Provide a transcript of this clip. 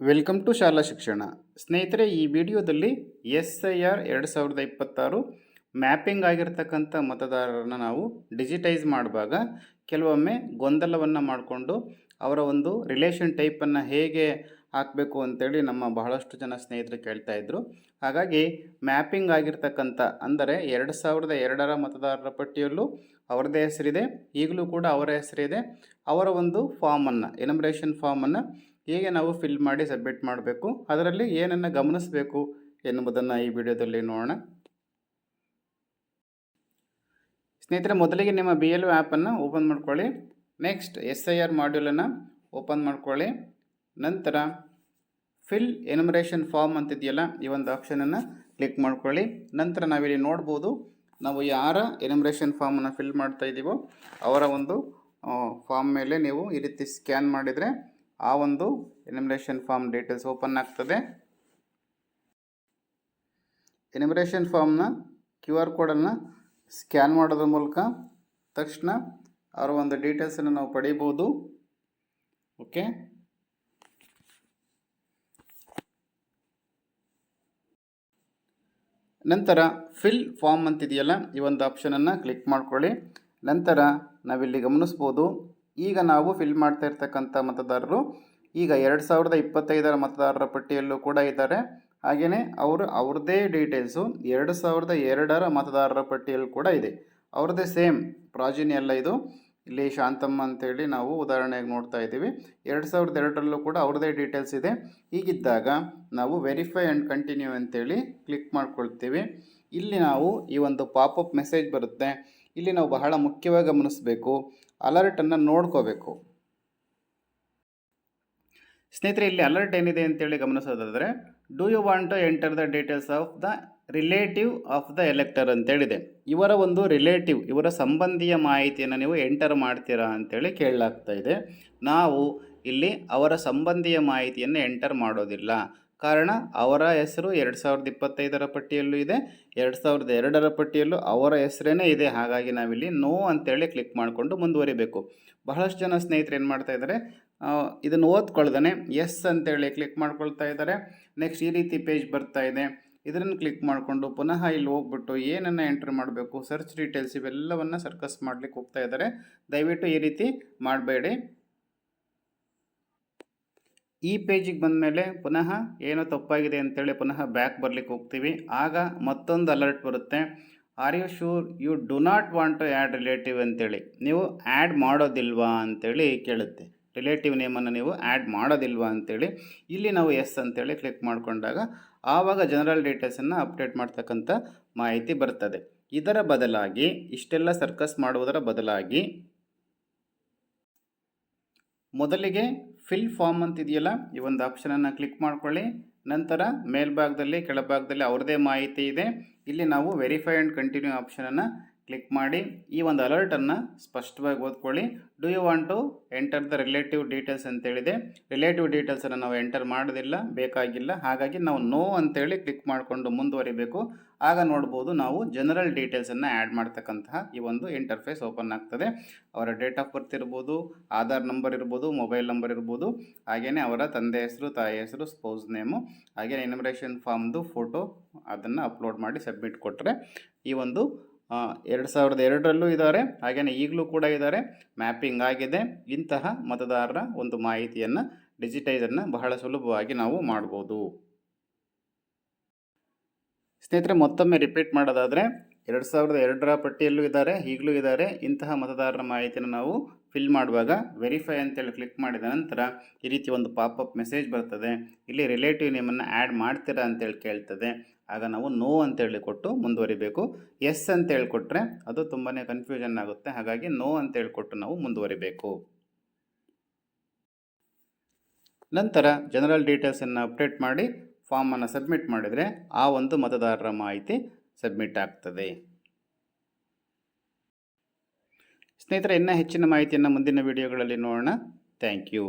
Welcome to ಶಾಲಾ ಶಿಕ್ಷಣ. ಸ್ನೇಹಿತರೆ, ಈ ವಿಡಿಯೋದಲ್ಲಿ SIR 2026 ಮ್ಯಾಪಿಂಗ್ ಆಗಿರ್ತಕ್ಕಂಥ ಮತದಾರರನ್ನು ನಾವು ಡಿಜಿಟೈಸ್ ಮಾಡುವಾಗ ಕೆಲವೊಮ್ಮೆ ಗೊಂದಲವನ್ನು ಮಾಡಿಕೊಂಡು ಅವರ ಒಂದು ರಿಲೇಷನ್ ಟೈಪನ್ನು ಹೇಗೆ ಹಾಕಬೇಕು ಅಂತೇಳಿ ನಮ್ಮ ಬಹಳಷ್ಟು ಜನ ಸ್ನೇಹಿತರು ಕೇಳ್ತಾ ಇದ್ದರು. ಹಾಗಾಗಿ ಮ್ಯಾಪಿಂಗ್ ಆಗಿರ್ತಕ್ಕಂಥ ಅಂದರೆ 2002ರ ಮತದಾರರ ಪಟ್ಟಿಯಲ್ಲೂ ಅವರದೇ ಹೆಸರಿದೆ, ಈಗಲೂ ಕೂಡ ಅವರ ಹೆಸರಿದೆ. ಅವರ ಒಂದು ಫಾರ್ಮನ್ನು, ಎನುಮರೇಷನ್ ಫಾರ್ಮನ್ನು ಹೇಗೆ ನಾವು ಫಿಲ್ ಮಾಡಿ ಸಬ್ಮಿಟ್ ಮಾಡಬೇಕು, ಅದರಲ್ಲಿ ಏನನ್ನು ಗಮನಿಸಬೇಕು ಎನ್ನುವುದನ್ನು ಈ ವಿಡಿಯೋದಲ್ಲಿ ನೋಡೋಣ. ಸ್ನೇಹಿತರೆ, ಮೊದಲಿಗೆ ನಿಮ್ಮ BLO ಆ್ಯಪನ್ನು ಓಪನ್ ಮಾಡ್ಕೊಳ್ಳಿ. ನೆಕ್ಸ್ಟ್ SIR ಮಾಡ್ಯೂಲನ್ನು ಓಪನ್ ಮಾಡ್ಕೊಳ್ಳಿ. ನಂತರ ಫಿಲ್ ಎನುಮರೇಷನ್ ಫಾರ್ಮ್ ಅಂತಿದೆಯಲ್ಲ, ಈ ಒಂದು ಆಪ್ಷನನ್ನು ಕ್ಲಿಕ್ ಮಾಡ್ಕೊಳ್ಳಿ. ನಂತರ ನಾವಿಲ್ಲಿ ನೋಡ್ಬೋದು, ನಾವು ಯಾರ ಎನುಮರೇಷನ್ ಫಾರ್ಮನ್ನು ಫಿಲ್ ಮಾಡ್ತಾ ಇದ್ದೀವೋ ಅವರ ಒಂದು ಫಾರ್ಮ್ ಮೇಲೆ ನೀವು ಈ ರೀತಿ ಸ್ಕ್ಯಾನ್ ಮಾಡಿದರೆ ಆ ಒಂದು ಎನುಮರೇಷನ್ ಫಾರ್ಮ್ ಡೀಟೇಲ್ಸ್ ಓಪನ್ ಆಗ್ತದೆ. ಎನುಮರೇಷನ್ ಫಾರ್ಮ್ನ QR ಕೋಡನ್ನು ಸ್ಕ್ಯಾನ್ ಮಾಡೋದ್ರ ಮೂಲಕ ತಕ್ಷಣ ಅವರ ಒಂದು ಡೀಟೇಲ್ಸನ್ನು ನಾವು ಪಡೀಬೋದು. ಓಕೆ, ನಂತರ ಫಿಲ್ ಫಾರ್ಮ್ ಅಂತಿದೆಯಲ್ಲ, ಈ ಒಂದು ಆಪ್ಷನನ್ನು ಕ್ಲಿಕ್ ಮಾಡ್ಕೊಳ್ಳಿ. ನಂತರ ನಾವಿಲ್ಲಿ ಗಮನಿಸ್ಬೋದು, ಈಗ ನಾವು ಫಿಲ್ ಮಾಡ್ತಾ ಇರ್ತಕ್ಕಂಥ ಮತದಾರರು ಈಗ 2025ರ ಮತದಾರರ ಪಟ್ಟಿಯಲ್ಲೂ ಕೂಡ ಇದ್ದಾರೆ. ಹಾಗೆಯೇ ಅವ್ರದ್ದೇ ಡೀಟೇಲ್ಸು 2002ರ ಮತದಾರರ ಪಟ್ಟಿಯಲ್ಲಿ ಕೂಡ ಇದೆ. ಅವ್ರದ್ದೇ ಸೇಮ್ ಪ್ರಾಜಿನಿ ಎಲ್ಲ ಇದು. ಇಲ್ಲಿ ಶಾಂತಮ್ಮ ಅಂತೇಳಿ ನಾವು ಉದಾಹರಣೆಗೆ ನೋಡ್ತಾ ಇದ್ದೀವಿ. 2002ರಲ್ಲೂ ಕೂಡ ಅವ್ರದ್ದೇ ಡೀಟೇಲ್ಸ್ ಇದೆ. ಹೀಗಿದ್ದಾಗ ನಾವು ವೆರಿಫೈ ಆ್ಯಂಡ್ ಕಂಟಿನ್ಯೂ ಅಂತೇಳಿ ಕ್ಲಿಕ್ ಮಾಡ್ಕೊಳ್ತೀವಿ. ಇಲ್ಲಿ ನಾವು ಈ ಒಂದು ಪಾಪಪ್ ಮೆಸೇಜ್ ಬರುತ್ತೆ. ಇಲ್ಲಿ ನಾವು ಬಹಳ ಮುಖ್ಯವಾಗಿ ಗಮನಿಸಬೇಕು, ಅಲರ್ಟನ್ನು ನೋಡ್ಕೋಬೇಕು. ಸ್ನೇಹಿತರೆ, ಇಲ್ಲಿ ಅಲರ್ಟ್ ಏನಿದೆ ಅಂತೇಳಿ ಗಮನಿಸೋದಾದರೆ, do you want to enter the details of the relative of the elector ಅಂತೇಳಿದೆ. ಇವರ ಒಂದು ರಿಲೇಟಿವ್, ಇವರ ಸಂಬಂಧಿಯ ಮಾಹಿತಿಯನ್ನು ನೀವು ಎಂಟರ್ ಮಾಡ್ತೀರಾ ಅಂತೇಳಿ ಕೇಳಲಾಗ್ತಾ ಇದೆ. ನಾವು ಇಲ್ಲಿ ಅವರ ಸಂಬಂಧಿಯ ಮಾಹಿತಿಯನ್ನು ಎಂಟರ್ ಮಾಡೋದಿಲ್ಲ. ಕಾರಣ, ಅವರ ಹೆಸರು 2025ರ ಪಟ್ಟಿಯಲ್ಲೂ ಇದೆ, 2002ರ ಪಟ್ಟಿಯಲ್ಲೂ ಅವರ ಹೆಸರೇ ಇದೆ. ಹಾಗಾಗಿ ನಾವಿಲ್ಲಿ ನೋ ಅಂತೇಳಿ ಕ್ಲಿಕ್ ಮಾಡಿಕೊಂಡು ಮುಂದುವರಿಬೇಕು. ಬಹಳಷ್ಟು ಜನ ಸ್ನೇಹಿತರು ಏನು ಮಾಡ್ತಾ ಇದ್ದಾರೆ, ಇದನ್ನು ಓದ್ಕೊಳ್ದೇ ಎಸ್ ಅಂತೇಳಿ ಕ್ಲಿಕ್ ಮಾಡ್ಕೊಳ್ತಾ ಇದ್ದಾರೆ. ನೆಕ್ಸ್ಟ್ ಈ ರೀತಿ ಪೇಜ್ ಬರ್ತಾ ಇದೆ. ಇದನ್ನು ಕ್ಲಿಕ್ ಮಾಡಿಕೊಂಡು ಪುನಃ ಇಲ್ಲಿ ಹೋಗ್ಬಿಟ್ಟು ಏನನ್ನು ಎಂಟರ್ ಮಾಡಬೇಕು, ಸರ್ಚ್ ಡೀಟೇಲ್ಸ್ ಇವೆಲ್ಲವನ್ನು ಸರ್ಕಸ್ ಮಾಡಲಿಕ್ಕೆ ಹೋಗ್ತಾ ಇದ್ದಾರೆ. ದಯವಿಟ್ಟು ಈ ರೀತಿ ಮಾಡಬೇಡಿ. ಈ ಪೇಜಿಗೆ ಬಂದ ಮೇಲೆ ಪುನಃ ಏನೋ ತಪ್ಪಾಗಿದೆ ಅಂತೇಳಿ ಪುನಃ ಬ್ಯಾಕ್ ಬರಲಿಕ್ಕೆ ಹೋಗ್ತೀವಿ. ಆಗ ಮತ್ತೊಂದು ಅಲರ್ಟ್ ಬರುತ್ತೆ, are you sure you do not want to add relative ಅಂತೇಳಿ. ನೀವು ಆ್ಯಡ್ ಮಾಡೋದಿಲ್ವಾ ಅಂತೇಳಿ ಕೇಳುತ್ತೆ. ರಿಲೇಟಿವ್ ನೇಮನ್ನು ನೀವು ಆ್ಯಡ್ ಮಾಡೋದಿಲ್ವಾ ಅಂತೇಳಿ. ಇಲ್ಲಿ ನಾವು ಎಸ್ ಅಂತೇಳಿ ಕ್ಲಿಕ್ ಮಾಡಿಕೊಂಡಾಗ ಆವಾಗ ಜನರಲ್ ಡೀಟೇಲ್ಸನ್ನು ಅಪ್ಡೇಟ್ ಮಾಡ್ತಕ್ಕಂಥ ಮಾಹಿತಿ ಬರ್ತದೆ. ಇದರ ಬದಲಾಗಿ, ಇಷ್ಟೆಲ್ಲ ಸರ್ಕಸ್ ಮಾಡುವುದರ ಬದಲಾಗಿ, ಮೊದಲಿಗೆ ಫಿಲ್ ಫಾರ್ಮ್ ಅಂತಿದೆಯಲ್ಲ, ಈ ಒಂದು ಆಪ್ಷನನ್ನು ಕ್ಲಿಕ್ ಮಾಡ್ಕೊಳ್ಳಿ. ನಂತರ ಮೇಲ್ಭಾಗದಲ್ಲಿ ಕೆಳಭಾಗದಲ್ಲಿ ಅವ್ರದ್ದೇ ಮಾಹಿತಿ ಇದೆ. ಇಲ್ಲಿ ನಾವು ವೆರಿಫೈ ಆ್ಯಂಡ್ ಕಂಟಿನ್ಯೂ ಆಪ್ಷನನ್ನು ಕ್ಲಿಕ್ ಮಾಡಿ ಈ ಒಂದು ಅಲರ್ಟನ್ನು ಸ್ಪಷ್ಟವಾಗಿ ಓದ್ಕೊಳ್ಳಿ. Do you want to enter the relative details ಅಂತೇಳಿದೆ. ರಿಲೇಟಿವ್ ಡೀಟೇಲ್ಸನ್ನು ನಾವು ಎಂಟರ್ ಮಾಡೋದಿಲ್ಲ, ಬೇಕಾಗಿಲ್ಲ. ಹಾಗಾಗಿ ನಾವು ನೋ ಅಂತೇಳಿ ಕ್ಲಿಕ್ ಮಾಡಿಕೊಂಡು ಮುಂದುವರಿಬೇಕು. ಆಗ ನೋಡ್ಬೋದು, ನಾವು ಜನರಲ್ ಡೀಟೇಲ್ಸನ್ನು ಆ್ಯಡ್ ಮಾಡ್ತಕ್ಕಂತಹ ಈ ಒಂದು ಇಂಟರ್ಫೇಸ್ ಓಪನ್ ಆಗ್ತದೆ. ಅವರ ಡೇಟ್ ಆಫ್ ಬರ್ತ್ ಇರ್ಬೋದು, ಆಧಾರ್ ನಂಬರ್ ಇರ್ಬೋದು, ಮೊಬೈಲ್ ನಂಬರ್ ಇರ್ಬೋದು, ಹಾಗೆಯೇ ಅವರ ತಂದೆ ಹೆಸರು, ತಾಯಿ ಹೆಸರು, ಸ್ಪೌಸ್ ನೇಮು, ಹಾಗೆ ಎನುಮರೇಷನ್ ಫಾರ್ಮ್ದು ಫೋಟೋ ಅದನ್ನು ಅಪ್ಲೋಡ್ ಮಾಡಿ ಸಬ್ಮಿಟ್ ಕೊಟ್ಟರೆ ಈ ಒಂದು 2002ರಲ್ಲೂ ಇದ್ದಾರೆ, ಹಾಗೆಯೇ ಈಗಲೂ ಕೂಡ ಇದ್ದಾರೆ, ಮ್ಯಾಪಿಂಗ್ ಆಗಿದೆ. ಇಂತಹ ಮತದಾರರ ಒಂದು ಮಾಹಿತಿಯನ್ನು ಡಿಜಿಟೈಸನ್ನು ಬಹಳ ಸುಲಭವಾಗಿ ನಾವು ಮಾಡ್ಬೋದು. ಸ್ನೇಹಿತರೆ, ಮತ್ತೊಮ್ಮೆ ರಿಪೀಟ್ ಮಾಡೋದಾದರೆ, 2002ರ ಪಟ್ಟಿಯಲ್ಲೂ ಇದ್ದಾರೆ, ಈಗಲೂ ಇದ್ದಾರೆ. ಇಂತಹ ಮತದಾರರ ಮಾಹಿತಿಯನ್ನು ನಾವು ಫಿಲ್ ಮಾಡುವಾಗ ವೆರಿಫೈ ಅಂತೇಳಿ ಕ್ಲಿಕ್ ಮಾಡಿದ ನಂತರ ಈ ರೀತಿ ಒಂದು ಪಾಪಪ್ ಮೆಸೇಜ್ ಬರ್ತದೆ. ಇಲ್ಲಿ ರಿಲೇಟಿವ್ ನೇಮನ್ನು ಆ್ಯಡ್ ಮಾಡ್ತೀರಾ ಅಂತೇಳಿ ಕೇಳ್ತದೆ. ಆಗ ನಾವು ನೋ ಅಂತೇಳಿ ಕೊಟ್ಟು ಮುಂದುವರಿಬೇಕು. ಎಸ್ ಅಂತೇಳಿ ಕೊಟ್ಟರೆ ಅದು ತುಂಬಾ ಕನ್ಫ್ಯೂಷನ್ ಆಗುತ್ತೆ. ಹಾಗಾಗಿ ನೋ ಅಂತೇಳಿ ಕೊಟ್ಟು ನಾವು ಮುಂದುವರಿಬೇಕು. ನಂತರ ಜನರಲ್ ಡೀಟೇಲ್ಸನ್ನು ಅಪ್ಡೇಟ್ ಮಾಡಿ ಫಾರ್ಮನ್ನು ಸಬ್ಮಿಟ್ ಮಾಡಿದರೆ ಆ ಒಂದು ಮತದಾರರ ಮಾಹಿತಿ ಸಬ್ಮಿಟ್ ಆಗ್ತದೆ. ಸ್ನೇಹಿತರೆ, ಇನ್ನೂ ಹೆಚ್ಚಿನ ಮಾಹಿತಿಯನ್ನು ಮುಂದಿನ ವಿಡಿಯೋಗಳಲ್ಲಿ ನೋಡೋಣ. Thank you.